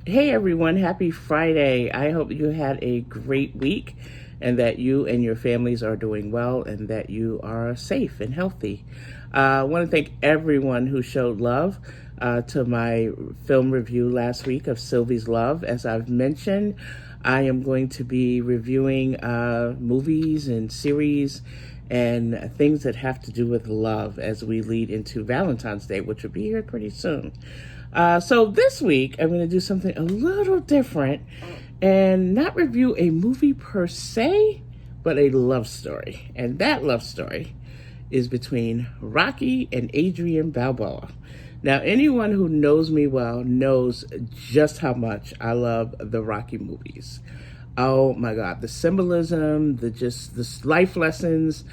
Hey everyone, happy Friday. I hope you had a great week and that you and your families are doing well and that you are safe and healthy. I want to thank everyone who showed love to my film review last week of Sylvie's Love. As I've mentioned, I am going to be reviewing movies and series and things that have to do with love as we lead into Valentine's Day, which will be here pretty soon. So this week, I'm going to do something a little different and not review a movie per se, but a love story. And that love story is between Rocky and Adrian Balboa. Now, anyone who knows me well knows just how much I love the Rocky movies. Oh my God, the symbolism, the life lessons,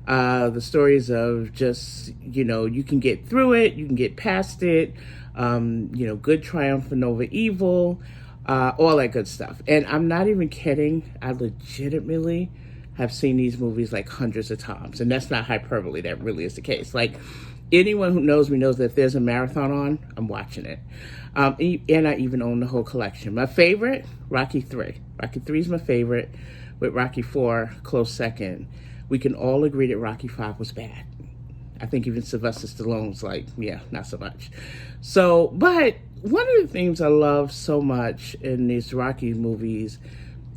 the stories of just, you can get through it, you can get past it, good triumphing over evil, all that good stuff. And I'm not even kidding. I legitimately have seen these movies like hundreds of times. And that's not hyperbole. That really is the case. Like, anyone who knows me knows that if there's a marathon on, I'm watching it. And I even own the whole collection. My favorite, Rocky 3. Rocky 3 is my favorite, with Rocky 4 close second. We can all agree that Rocky 5 was bad. I think even Sylvester Stallone's like, yeah, not so much. So, but one of the things I love so much in these Rocky movies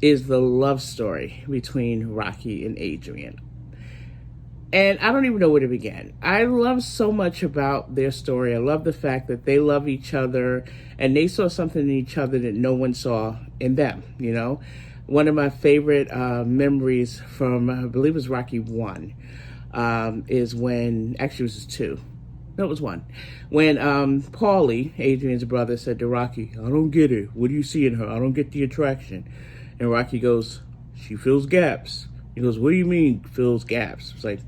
is the love story between Rocky and Adrian. And I don't even know where to begin. I love so much about their story. I love the fact that they love each other and they saw something in each other that no one saw in them, One of my favorite memories from, I believe it was Rocky 1, is when, actually it was 2. No, it was 1. When Paulie, Adrian's brother, said to Rocky, "I don't get it. What do you see in her? I don't get the attraction." And Rocky goes, "She fills gaps." He goes, "What do you mean fills gaps?" It's like,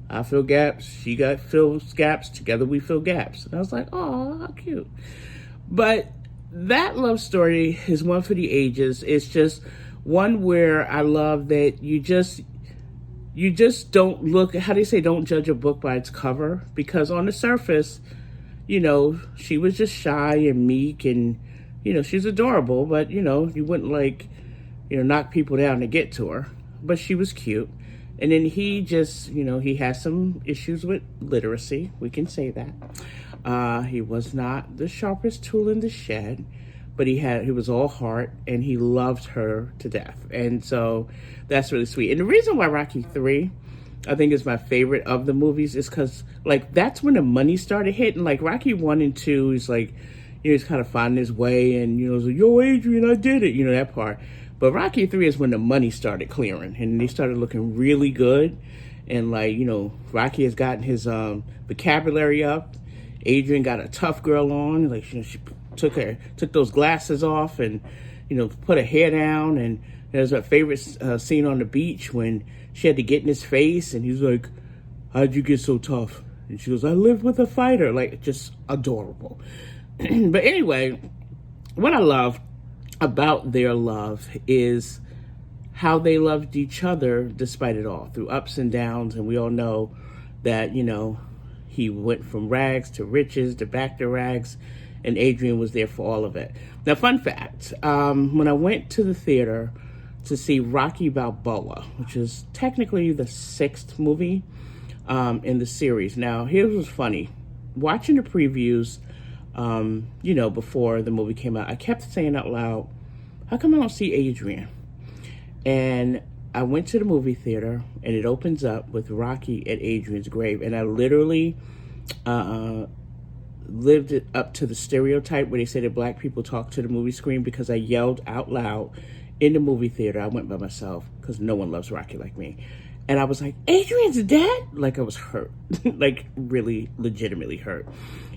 I fill gaps, she got fills gaps, together we fill gaps. And I was like, oh, how cute. But that love story is one for the ages. It's just one where I love that you just don't look, how do you say, don't judge a book by its cover? Because on the surface, she was just shy and meek and, she's adorable, but, you wouldn't knock people down to get to her. But she was cute. And then he just, he has some issues with literacy. We can say that. He was not the sharpest tool in the shed, but he was all heart and he loved her to death. And so that's really sweet. And the reason why Rocky 3, I think, is my favorite of the movies is because, that's when the money started hitting. Like, Rocky 1 and 2, he's like, he's kind of finding his way and, he's like, "Yo, Adrian, I did it," that part. But Rocky 3 is when the money started clearing and they started looking really good. And Rocky has gotten his vocabulary up. Adrian got a tough girl on. Like, she took those glasses off and, put her hair down. And there's her favorite scene on the beach when she had to get in his face and he's like, "How'd you get so tough?" And she goes, "I lived with a fighter." Like, just adorable. But anyway, what I love about their love is how they loved each other despite it all, through ups and downs. And we all know that, he went from rags to riches to back to rags, and Adrian was there for all of it. Now, fun fact, when I went to the theater to see Rocky Balboa, which is technically the 6th movie in the series. Now, here's what's funny. Watching the previews, before the movie came out, I kept saying out loud, how come I don't see Adrian? And I went to the movie theater and it opens up with Rocky at Adrian's grave. And I literally lived it up to the stereotype where they say that black people talk to the movie screen, because I yelled out loud in the movie theater. I went by myself because no one loves Rocky like me. And I was like, "Adrian's dead?" Like, I was hurt, like really legitimately hurt.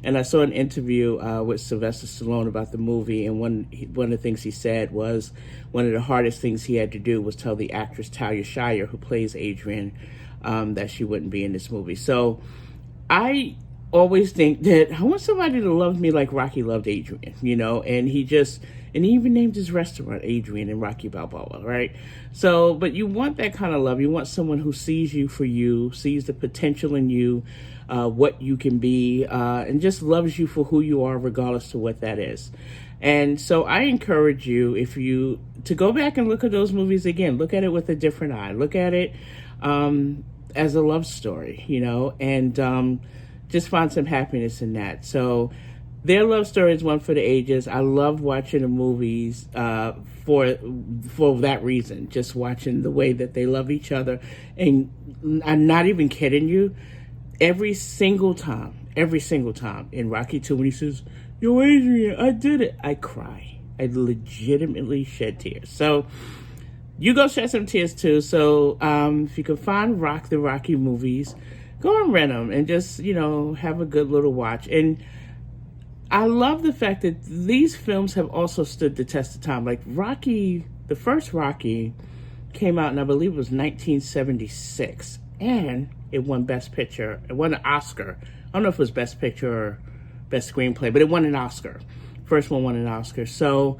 And I saw an interview with Sylvester Stallone about the movie. And one of the things he said was one of the hardest things he had to do was tell the actress Talia Shire, who plays Adrian, that she wouldn't be in this movie. So I always think that I want somebody to love me like Rocky loved Adrian, and he even named his restaurant Adrian in Rocky Balboa, right? So, but you want that kind of love. You want someone who sees you for you, sees the potential in you, what you can be, and just loves you for who you are, regardless of what that is. And so I encourage you, to go back and look at those movies again. Look at it with a different eye. Look at it as a love story, and just find some happiness in that. So their love story is one for the ages. I love watching the movies for that reason. Just watching the way that they love each other, and I'm not even kidding you. Every single time in Rocky 2, when he says, "Yo, Adrian, I did it," I cry. I legitimately shed tears. So you go shed some tears too. So if you can find the Rocky movies, go and rent them and just have a good little watch. And I love the fact that these films have also stood the test of time. Like Rocky, the first Rocky came out, and I believe it was 1976, and it won Best Picture. It won an Oscar. I don't know if it was Best Picture or Best Screenplay, but it won an Oscar. First one won an Oscar. So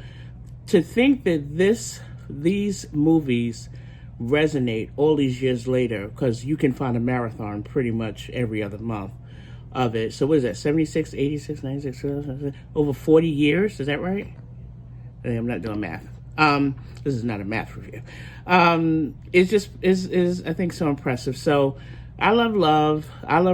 to think that these movies resonate all these years later, because you can find a marathon pretty much every other month of it. So what is that, 76, 86, 96, over 40 years? Is that right? I'm not doing math. This is not a math review. It's just is I think so impressive. So I love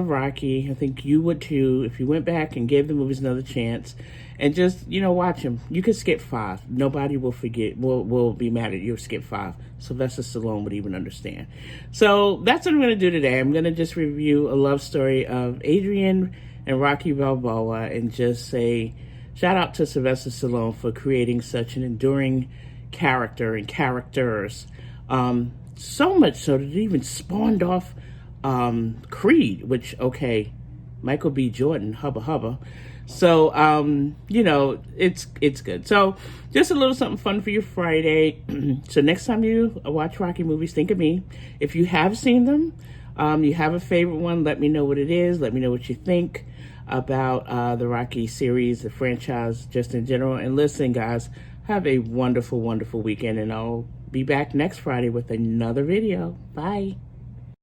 Rocky. I think you would too if you went back and gave the movies another chance and just watch them. You could skip 5. Nobody will be mad at you if skip 5. Sylvester Stallone would even understand. So that's what I'm going to do today. I'm going to just review a love story of Adrian and Rocky Balboa and just say shout out to Sylvester Stallone for creating such an enduring character and characters. So much so that it even spawned off Creed, which, okay, Michael B. Jordan, hubba hubba. So, it's good. So just a little something fun for your Friday. So next time you watch Rocky movies, think of me. If you have seen them, you have a favorite one, let me know what it is. Let me know what you think about the Rocky series, the franchise, just in general. And listen, guys, have a wonderful, wonderful weekend, and I'll be back next Friday with another video. Bye.